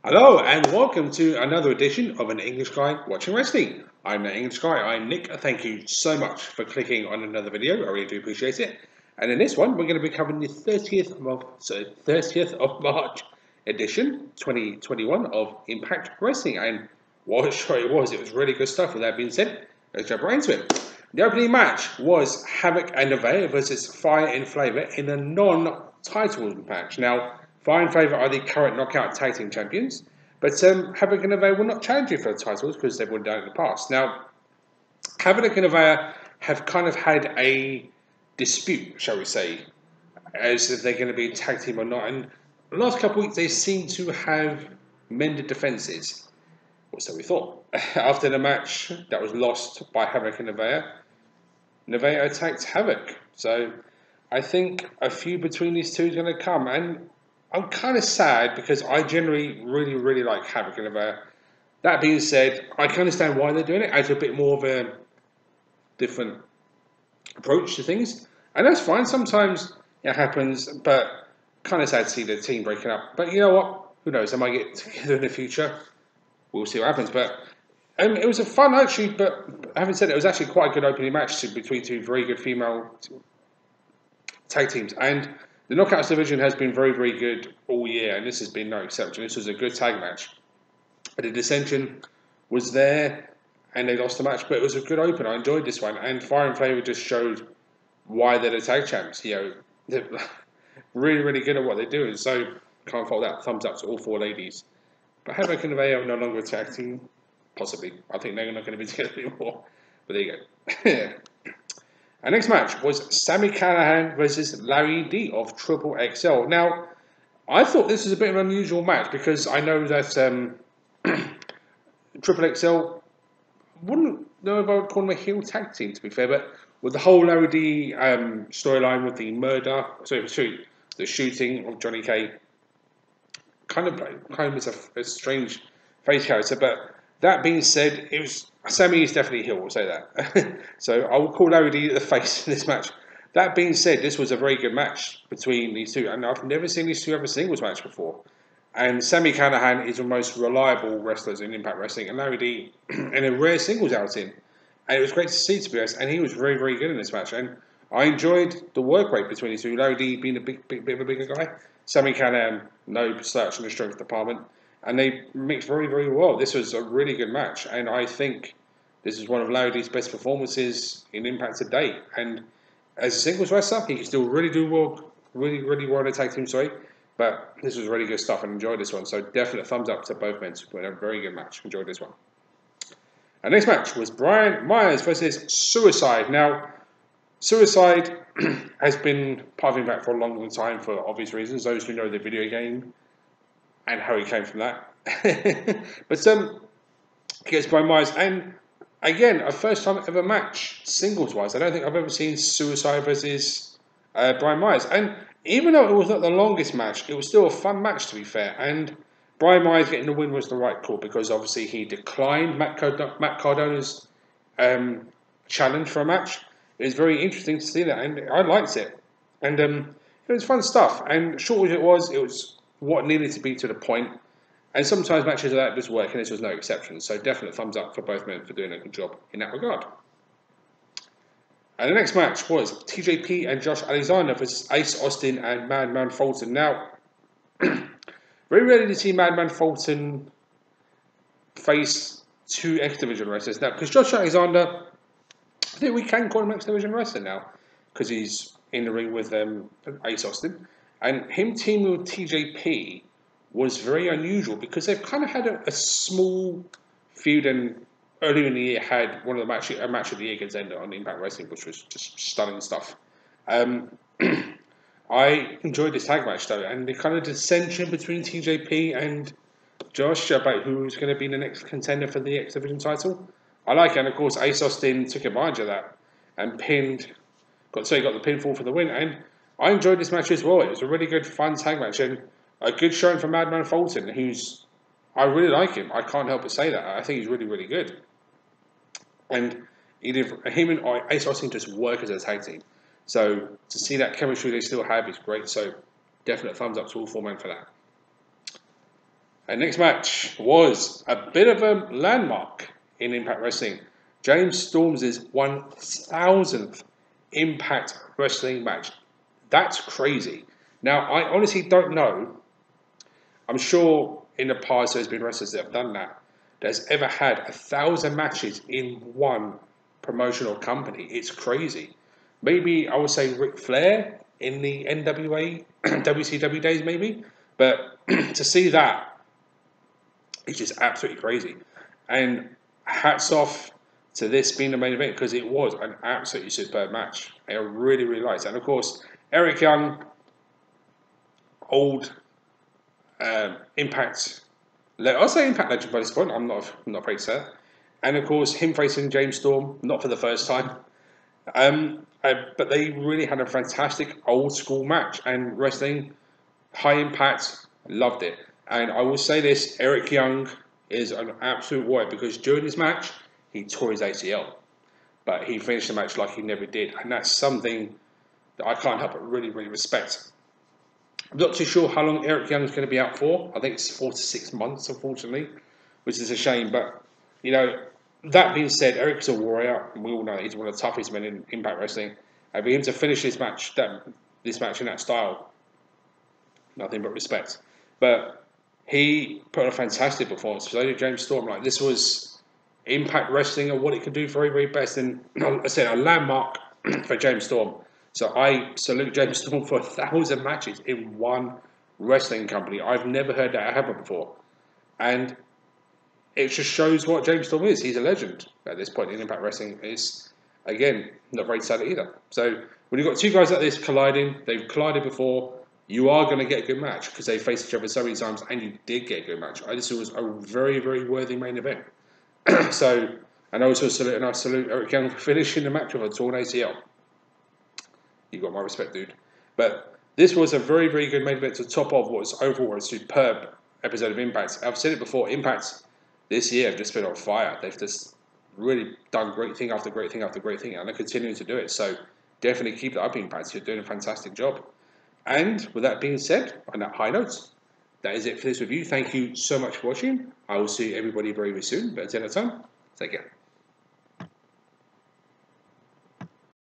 Hello and welcome to another edition of An English Guy Watching Wrestling. I'm the English Guy, I'm Nick. Thank you so much for clicking on another video, I really do appreciate it. And in this one, we're going to be covering the 30th of March edition, 2021 of Impact Wrestling. And what a show it was really good stuff. With that being said, let's jump right into it. The opening match was Havoc and Nevaeh versus Fire and Flavor in a non-title match. Now, Fire and Flavor are the current Knockout Tag Team Champions, but Havoc and Nevaeh will not challenge you for the titles because they've won done it in the past. Now, Havoc and Nevaeh have kind of had a dispute, shall we say, as if they're going to be a tag team or not. And the last couple of weeks, they seem to have mended defences. Or so we thought. After the match that was lost by Havoc and Nevaeh, Nevaeh attacked Havoc. So I think a feud between these two is going to come. And I'm kind of sad because I generally really like Havoc and Nevaeh. That being said, I can understand why they're doing it. It's a bit more of a different approach to things. And that's fine. Sometimes it happens, but kind of sad to see the team breaking up. But you know what? Who knows? They might get together in the future. We'll see what happens. But it was a fun, actually. But having said it, it was actually quite a good opening match between two very good female tag teams. And the Knockouts division has been very good all year, and this has been no exception. This was a good tag match. The Dissension was there, and they lost the match, but it was a good open. I enjoyed this one, and Fire and Flavor just showed why they're the tag champs. You know, they're really good at what they're doing. So can't fault that. Thumbs up to all four ladies. But Havoc and Nevaeh are no longer a tag team. Possibly, I think they're not going to be together anymore. But there you go. Our next match was Sami Callihan versus Larry D of Triple XL. Now, I thought this was a bit of an unusual match because I know that Triple XL wouldn't know if I would call them a heel tag team, to be fair, but with the whole Larry D storyline with the the shooting of Johnny K, kind of is a strange face character. But that being said, Sami is definitely heel, we'll say that. So I will call Larry D the face in this match. That being said, this was a very good match between these two, and I've never seen these two have a singles match before. And Sami Callihan is the most reliable wrestlers in Impact Wrestling, and Larry D in a rare singles outing. And it was great to see, to be honest, and he was very good in this match. And I enjoyed the work rate between these two. Larry D being a bit of a bigger guy, Sami Callihan, no slouch in the strength department. And they mixed very well. This was a really good match, and I think this is one of Larry D's best performances in Impact to date. And as a singles wrestler, he can still really do well, really well in a tag team, but this was really good stuff and enjoyed this one. So definite thumbs up to both men. A very good match. Enjoyed this one. Our next match was Brian Myers versus Suicide. Now, Suicide has been part of Impact for a long time for obvious reasons. Those who know the video game and how he came from that. But he gets Brian Myers, and again, a first time ever match, singles wise. I don't think I've ever seen Suicide versus Brian Myers. And even though it was not the longest match, it was still a fun match, to be fair. And Brian Myers getting the win was the right call because obviously he declined Matt Cardona's challenge for a match. It was very interesting to see that, and I liked it. And it was fun stuff. And short as it was what needed to be to the point. And sometimes matches like that just work, and this was no exception. So definite thumbs up for both men for doing a good job in that regard. And the next match was TJP and Josh Alexander versus Ace Austin and Madman Fulton. Now, very rarely to see Madman Fulton face two X Division wrestlers. Now, because Josh Alexander, I think we can call him X Division wrestler now, because he's in the ring with Ace Austin. And him teaming with TJP was very unusual because they've kind of had a small feud, and earlier in the year had one of the a match of the year against Ender on Impact Wrestling, which was just stunning stuff. I enjoyed this tag match though, and the kind of dissension between TJP and Josh about who's going to be the next contender for the X Division title. I like it, and of course Ace Austin took advantage of that and got the pinfall for the win. And I enjoyed this match as well. It was a really good, fun tag match, and a good showing for Madman Fulton, I really like him. I can't help but say that. I think he's really good. And him and Ace Austin just work as a tag team. So to see that chemistry they still have is great. So definite thumbs up to all four men for that. And next match was a bit of a landmark in Impact Wrestling. James Storm's 1000th Impact Wrestling match. That's crazy. Now, I honestly don't know. I'm sure in the past there's been wrestlers that have done that. That's ever had 1,000 matches in one promotional company. It's crazy. Maybe I would say Ric Flair in the NWA, WCW days, maybe. But to see that, it's just absolutely crazy. And hats off to this being the main event because it was an absolutely superb match. I really, really liked it. And of course, Eric Young, old Impact, I'll say Impact legend by this point. I'm not afraid to say that. And of course, him facing James Storm, not for the first time. But they really had a fantastic old school match, and wrestling, high impact, loved it. And I will say this, Eric Young is an absolute warrior because during this match, he tore his ACL. But he finished the match like he never did. And that's something that I can't help but really, really respect. I'm not too sure how long Eric Young is going to be out for. I think it's 4 to 6 months, unfortunately, which is a shame. But, you know, that being said, Eric's a warrior. We all know he's one of the toughest men in Impact Wrestling. And for him to finish this match in that style, nothing but respect. But he put on a fantastic performance. So did James Storm. Like, this was Impact Wrestling and what it could do very, very best. And I said, a landmark for James Storm. So I salute James Storm for 1,000 matches in one wrestling company. I've never heard that happen before. And it just shows what James Storm is. He's a legend at this point in Impact Wrestling. It's, again, not very sad either. So when you've got two guys like this colliding, they've collided before, you are going to get a good match because they faced each other so many times and you did get a good match. This was a very, very worthy main event. So, and I salute Eric Young for finishing the match with a torn ACL. You got my respect, dude. But this was a very, very good main event to top off what was overall a superb episode of Impact. I've said it before, Impact this year have just been on fire. They've just really done great thing after great thing after great thing, and they're continuing to do it. So definitely keep that up, Impact. You're doing a fantastic job. And with that being said, on that high note, that is it for this review. Thank you so much for watching. I will see everybody very, very soon. But until that time, take care.